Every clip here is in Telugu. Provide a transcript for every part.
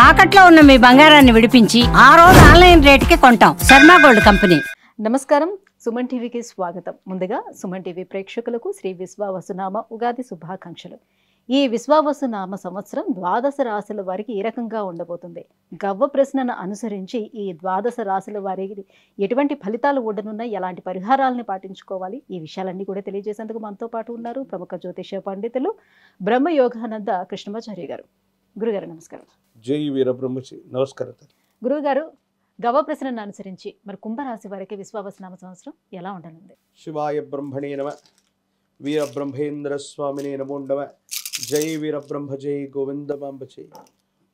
తాకట్లో ఉన్న మీ బంగారాన్ని విడిపించి ఆ రోజు ఆన్లైన్ రేటుకి కొంటాం. Sharma gold company. నమస్కారం, సుమన్ టీవీకి స్వాగతం. ముందుగా సుమన్ టీవీ ప్రేక్షకులకు శ్రీ విశ్వావసునామ ఉగాది శుభాకాంక్షలు. ఈ విశ్వావసునామ సంవత్సరం ద్వాదశ రాశుల వారికి ఏ రకంగా ఉండబోతుంది, గవ్వ ప్రశ్నను అనుసరించి ఈ ద్వాదశ రాశుల వారికి ఎటువంటి ఫలితాలు ఉండనున్నాయి, ఎలాంటి పరిహారాలను పాటించుకోవాలి, ఈ విషయాలన్నీ కూడా తెలియజేసేందుకు మనతో పాటు ఉన్నారు ప్రముఖ జ్యోతిష పండితులు బ్రహ్మయోగానంద కృష్ణమాచార్య గారు. గురుగారు నమస్కారం. జై వీరబ్రహ్మచి. నమస్కారం. గురువుగారు, గవ్వ ప్రశ్నను అనుసరించి మరి కుంభరాశి వారికి విశ్వావసునామ సంవత్సరం ఎలా ఉండనుంది? శివాయ బ్రహ్మణే నమ. వీరబ్రహ్మేంద్ర స్వామినే నమో నమ. జై వీరబ్రహ్మ జై గోవిందమాంబచే.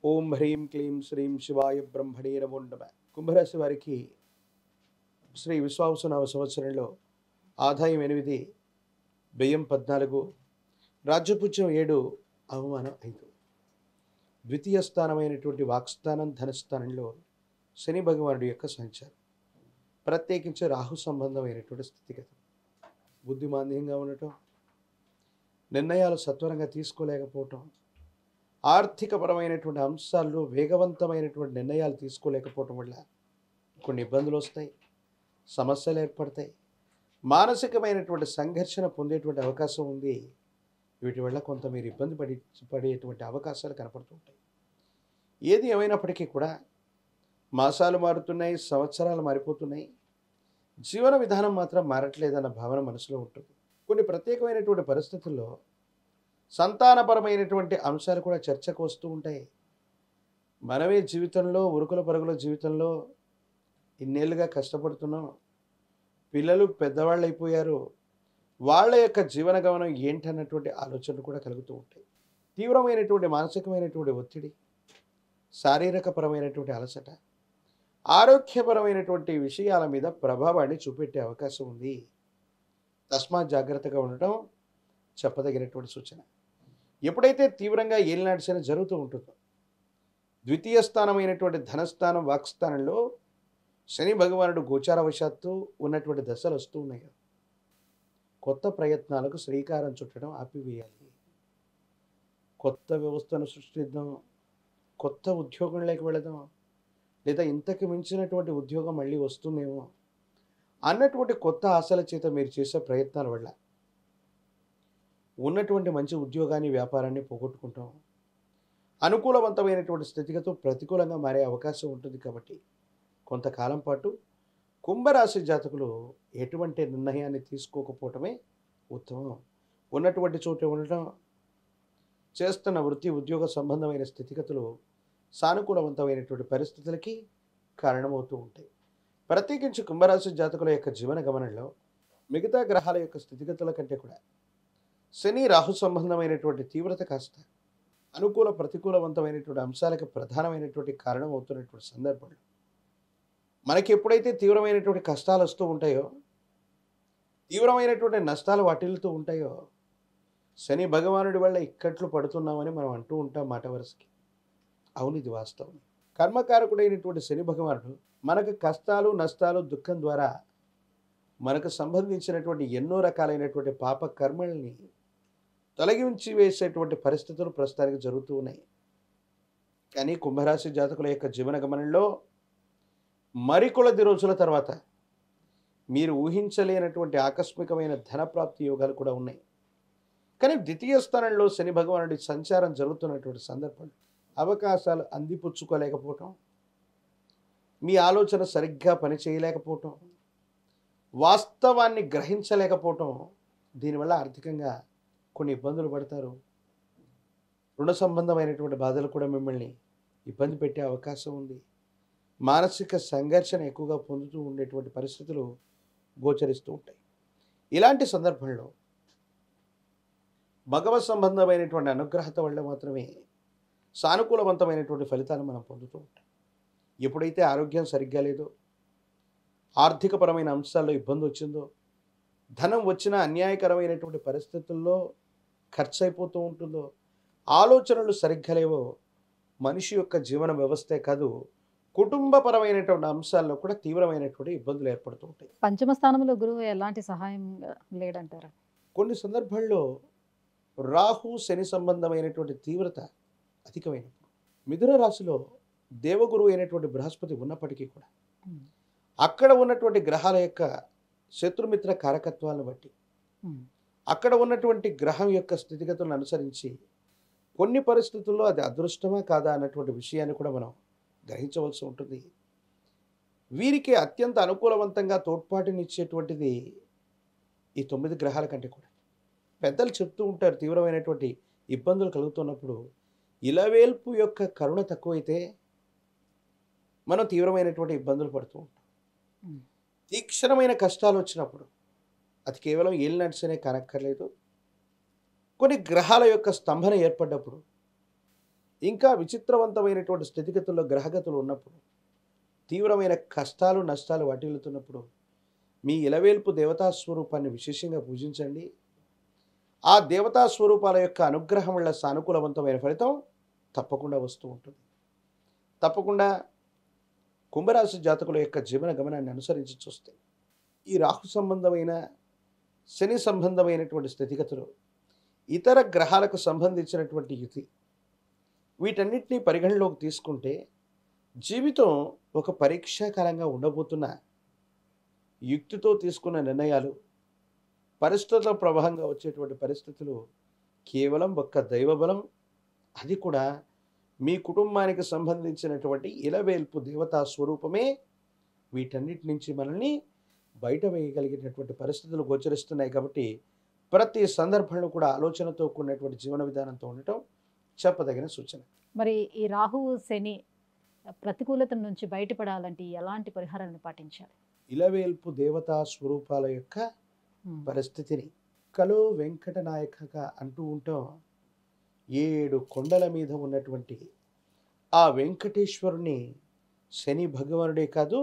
ఓం హ్రీం క్లీం శ్రీం శివాయ బ్రహ్మణే నమో నమ. కుంభరాశి వారికి శ్రీ విశ్వావసునామ సంవత్సరంలో ఆదాయం 8, వ్యయం 14, రాజ్యపుత్యం 7, అవమానం 5. ద్వితీయ స్థానమైనటువంటి వాక్స్థానం ధనస్థానంలో శని భగవానుడి యొక్క సంచారం, ప్రత్యేకించి రాహు సంబంధమైనటువంటి స్థితిగతి, బుద్ధిమాంద్యంగా ఉండటం, నిర్ణయాలు సత్వరంగా తీసుకోలేకపోవటం, ఆర్థికపరమైనటువంటి అంశాల్లో వేగవంతమైనటువంటి నిర్ణయాలు తీసుకోలేకపోవటం వల్ల కొన్ని ఇబ్బందులు వస్తాయి, సమస్యలు ఏర్పడతాయి, మానసికమైనటువంటి సంఘర్షణ పొందేటువంటి అవకాశం ఉంది. వీటి వల్ల కొంత మీరు ఇబ్బంది పడేటువంటి అవకాశాలు కనపడుతుంటాయి. ఏది ఏమైనప్పటికీ కూడా మాసాలు మారుతున్నాయి, సంవత్సరాలు మారిపోతున్నాయి, జీవన విధానం మాత్రం మారట్లేదన్న భావన మనసులో ఉంటుంది. కొన్ని ప్రత్యేకమైనటువంటి పరిస్థితుల్లో సంతానపరమైనటువంటి అంశాలు కూడా చర్చకు వస్తూ ఉంటాయి. మనమే జీవితంలో ఉరుకుల పరుగుల జీవితంలో ఇన్నేళ్ళుగా కష్టపడుతున్నాం, పిల్లలు పెద్దవాళ్ళు అయిపోయారు, వాళ్ళ యొక్క జీవన గమనం ఏంటన్నటువంటి ఆలోచనలు కూడా కలుగుతూ ఉంటాయి. తీవ్రమైనటువంటి మానసికమైనటువంటి ఒత్తిడి, శారీరకపరమైనటువంటి అలసట, ఆరోగ్యపరమైనటువంటి విషయాల మీద ప్రభావాన్ని చూపెట్టే అవకాశం ఉంది. తస్మాత్ జాగ్రత్తగా ఉండటం చెప్పదగినటువంటి సూచన. ఎప్పుడైతే తీవ్రంగా ఏలినాటి శని జరుగుతూ ఉంటుందో, ద్వితీయ స్థానమైనటువంటి ధనస్థానం వాక్స్థానంలో శని భగవానుడు గోచారవశాత్తు ఉన్నటువంటి దశలు వస్తూ ఉన్నాయి. కొత్త ప్రయత్నాలకు శ్రీకారం చుట్టడం ఆపివేయాలి. కొత్త వ్యవస్థను సృష్టిద్దాం, కొత్త ఉద్యోగంలోకి వెళదాం, లేదా ఇంతకు మించినటువంటి ఉద్యోగం మళ్ళీ వస్తుందేమో అన్నటువంటి కొత్త ఆశల చేత మీరు చేసే ప్రయత్నాల వల్ల ఉన్నటువంటి మంచి ఉద్యోగాన్ని, వ్యాపారాన్ని పోగొట్టుకుంటాం. అనుకూలవంతమైనటువంటి స్థితిగతులు ప్రతికూలంగా మారే అవకాశం ఉంటుంది. కాబట్టి కొంతకాలం పాటు కుంభరాశి జాతకులు ఎటువంటి నిర్ణయాన్ని తీసుకోకపోవటమే ఉత్తమం. ఉన్నటువంటి చోట ఉండటం, చేస్తున్న వృత్తి ఉద్యోగ సంబంధమైన స్థితిగతులు సానుకూలవంతమైనటువంటి పరిస్థితులకి కారణమవుతూ ఉంటాయి. ప్రత్యేకించి కుంభరాశి జాతకుల యొక్క జీవన గమనంలో మిగతా గ్రహాల యొక్క స్థితిగతుల కంటే కూడా శని రాహు సంబంధమైనటువంటి తీవ్రత కాస్త అనుకూల ప్రతికూలవంతమైనటువంటి అంశాలకు ప్రధానమైనటువంటి కారణం అవుతున్నటువంటి సందర్భంలో మనకి ఎప్పుడైతే తీవ్రమైనటువంటి కష్టాలు వస్తూ ఉంటాయో, తీవ్రమైనటువంటి నష్టాలు వాటిల్లుతూ ఉంటాయో, శని భగవానుడి వల్ల ఇక్కట్లు పడుతున్నామని మనం అంటూ ఉంటాం మాట వరుసకి. అవును, ఇది వాస్తవం. కర్మకారకుడైనటువంటి శని భగవానుడు మనకు కష్టాలు, నష్టాలు, దుఃఖం ద్వారా మనకు సంబంధించినటువంటి ఎన్నో రకాలైనటువంటి పాప కర్మల్ని తొలగించి వేసేటువంటి పరిస్థితులు ప్రస్తుతానికి జరుగుతూ ఉన్నాయి. కానీ కుంభరాశి జాతకుల యొక్క జీవన గమనంలో మరికొలది రోజుల తర్వాత మీరు ఊహించలేనటువంటి ఆకస్మికమైన ధనప్రాప్తి యోగాలు కూడా ఉన్నాయి. కానీ ద్వితీయ స్థానంలో శని భగవానుడి సంచారం జరుగుతున్నటువంటి సందర్భంలో అవకాశాలు అందిపుచ్చుకోలేకపోవటం, మీ ఆలోచన సరిగ్గా పనిచేయలేకపోవటం, వాస్తవాన్ని గ్రహించలేకపోవటం, దీనివల్ల ఆర్థికంగా కొన్ని ఇబ్బందులు పడతారు. రుణ సంబంధమైనటువంటి బాధలు కూడా మిమ్మల్ని ఇబ్బంది పెట్టే అవకాశం ఉంది. మానసిక సంఘర్షణ ఎక్కువగా పొందుతూ ఉండేటువంటి పరిస్థితులు గోచరిస్తూ ఉంటాయి. ఇలాంటి సందర్భంలో భగవత్ సంబంధమైనటువంటి అనుగ్రహత వల్ల మాత్రమే సానుకూలవంతమైనటువంటి ఫలితాలు మనం పొందుతూ ఉంటాం. ఎప్పుడైతే ఆరోగ్యం సరిగ్గా లేదో, ఆర్థికపరమైన అంశాల్లో ఇబ్బంది వచ్చిందో, ధనం వచ్చిన అన్యాయకరమైనటువంటి పరిస్థితుల్లో ఖర్చు అయిపోతూ ఉంటుందో, ఆలోచనలు సరిగ్గా లేవో, మనిషి యొక్క జీవన వ్యవస్థే కాదు కుటుంబపరమైనటువంటి అంశాల్లో కూడా తీవ్రమైనటువంటి ఇబ్బందులు ఏర్పడుతూ ఉంటాయి. పంచమ స్థానంలో గురువు ఎలాంటి సహాయం లేడంటారా? కొన్ని సందర్భాల్లో రాహు శని సంబంధమైనటువంటి తీవ్రత అధికమైనప్పుడు మిథున రాశిలో దేవగురువు అయినటువంటి బృహస్పతి ఉన్నప్పటికీ కూడా అక్కడ ఉన్నటువంటి గ్రహాల యొక్క శత్రుమిత్ర కారకత్వాలను బట్టి అక్కడ ఉన్నటువంటి గ్రహం యొక్క స్థితిగతులను అనుసరించి కొన్ని పరిస్థితుల్లో అది అదృష్టమా కాదా అన్నటువంటి విషయాన్ని కూడా మనం గ్రహించవలసి ఉంటుంది. వీరికి అత్యంత అనుకూలవంతంగా తోడ్పాటునిచ్చేటువంటిది ఈ 9 గ్రహాల కంటే కూడా పెద్దలు చెప్తూ ఉంటారు, తీవ్రమైనటువంటి ఇబ్బందులు కలుగుతున్నప్పుడు ఇలవేల్పు యొక్క కరుణ తక్కువైతే మనం తీవ్రమైనటువంటి ఇబ్బందులు పడుతూ ఉంటాం. తీక్షణమైన కష్టాలు వచ్చినప్పుడు అది కేవలం ఏలినాడ్స్ అనే కానక్కర్లేదు, కొన్ని గ్రహాల యొక్క స్తంభన ఏర్పడ్డప్పుడు, ఇంకా విచిత్రవంతమైనటువంటి స్థితిగతుల్లో గ్రహగతులు ఉన్నప్పుడు, తీవ్రమైన కష్టాలు నష్టాలు వాటిల్లుతున్నప్పుడు మీ ఇలవేల్పు దేవతా స్వరూపాన్ని విశేషంగా పూజించండి. ఆ దేవతా స్వరూపాల యొక్క అనుగ్రహం వల్ల సానుకూలవంతమైన ఫలితం తప్పకుండా వస్తూ ఉంటుంది. తప్పకుండా కుంభరాశి జాతకుల యొక్క జీవన గమనాన్ని అనుసరించి చూస్తే ఈ రాహు సంబంధమైన శని సంబంధమైనటువంటి స్థితిగతులు, ఇతర గ్రహాలకు సంబంధించినటువంటి యుతి, వీటన్నిటినీ పరిగణలోకి తీసుకుంటే జీవితం ఒక పరీక్షాకాలంగా ఉండబోతున్న యుక్తితో తీసుకున్న నిర్ణయాలు, పరిస్థితుల ప్రభావంగా వచ్చేటువంటి పరిస్థితులు కేవలం ఒక్క దైవబలం, అది కూడా మీ కుటుంబానికి సంబంధించినటువంటి ఇలవేల్పు దేవతా స్వరూపమే వీటన్నిటి నుంచి మనల్ని బయట వేయగలిగినటువంటి పరిస్థితులు గోచరిస్తున్నాయి. కాబట్టి ప్రతి సందర్భంలో కూడా ఆలోచనతో కూడినటువంటి జీవన విధానంతో ఉండటం చెప్పదగిన సూచన. మరి ఈ రాహువు శని ప్రతికూలత నుంచి బయటపడాలంటే ఎలాంటి పరిహారాన్ని పాటించాలి? ఇలవేల్పు దేవతా స్వరూపాల యొక్క పరిస్థితిని కలో వెంకట నాయకగా అంటూ ఉంటాం. 7 కొండల మీద ఉన్నటువంటి ఆ వెంకటేశ్వరుని శని భగవానుడే కాదు,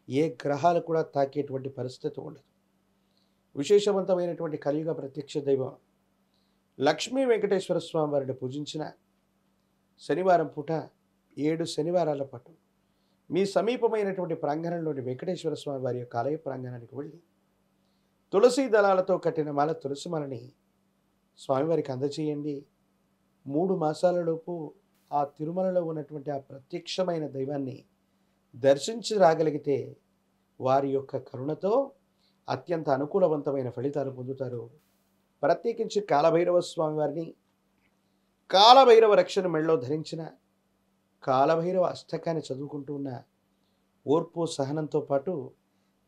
ఏ గ్రహాలు కూడా తాకేటువంటి పరిస్థితి ఉండదు. విశేషవంతమైనటువంటి కలియుగ ప్రత్యక్ష దైవం లక్ష్మీ వెంకటేశ్వర స్వామి వారిని పూజించిన శనివారం పూట 7 శనివారాల పాటు మీ సమీపమైనటువంటి ప్రాంగణంలోని వెంకటేశ్వర స్వామి వారి యొక్క ఆలయ ప్రాంగణానికి వెళ్ళి తులసి దళాలతో కట్టిన మాల తులసి మాలని స్వామివారికి అందచేయండి. 3 మాసాలలోపు ఆ తిరుమలలో ఉన్నటువంటి ఆ ప్రత్యక్షమైన దైవాన్ని దర్శించి రాగలిగితే వారి యొక్క కరుణతో అత్యంత అనుకూలవంతమైన ఫలితాలు పొందుతారు. ప్రత్యేకించి కాలభైరవ స్వామి వారిని, కాలభైరవ రక్షణ మెళ్ళలో ధరించిన కాలభైరవ అష్టకాన్ని చదువుకుంటూ ఉన్న ఓర్పు సహనంతో పాటు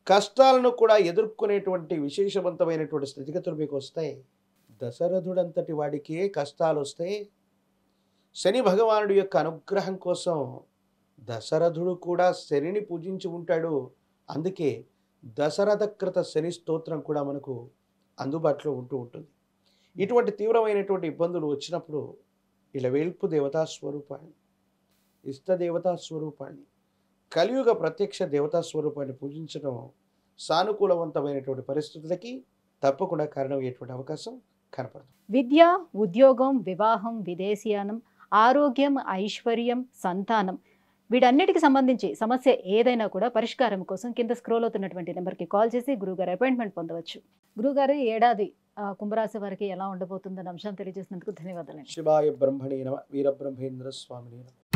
కష్టాలను కూడా ఎదుర్కొనేటువంటి విశేషవంతమైనటువంటి స్థితిగతులు మీకు వస్తాయి. దశరథుడంతటి వాడికే కష్టాలు వస్తాయి. శని భగవానుడి యొక్క అనుగ్రహం కోసం దశరథుడు కూడా శనిని పూజించి ఉంటాడు. అందుకే దశరథకృత శని స్తోత్రం కూడా మనకు అందుబాటులో ఉంటూ ఉంటుంది. ఇటువంటి తీవ్రమైనటువంటి ఇబ్బందులు వచ్చినప్పుడు ఇలవేల్పు దేవతా స్వరూపాన్ని, ఇష్టదేవతా స్వరూపాన్ని, కలియుగ ప్రత్యక్ష దేవతా స్వరూపాన్ని పూజించడం సానుకూలవంతమైనటువంటి పరిస్థితులకి తప్పకుండా కారణమయ్యేటువంటి అవకాశం కనపడుతుంది. విద్య, ఉద్యోగం, వివాహం, విదేశీయానం, ఆరోగ్యం, ఐశ్వర్యం, సంతానం, వీటన్నిటికి సంబంధించి సమస్య ఏదైనా కూడా పరిష్కారం కోసం కింద స్క్రోల్ అవుతున్నటువంటి నెంబర్కి కాల్ చేసి గురుగారు అపాయింట్మెంట్ పొందవచ్చు. గురుగారు, ఈ ఏడాది కుంభరాశి వారికి ఎలా ఉండబోతుందన్న అంశం తెలియజేసినందుకు ధన్యవాదాలు. శివాయ బ్రహ్మణే నమః. వీరబ్రహ్మేంద్ర స్వామినే నమః.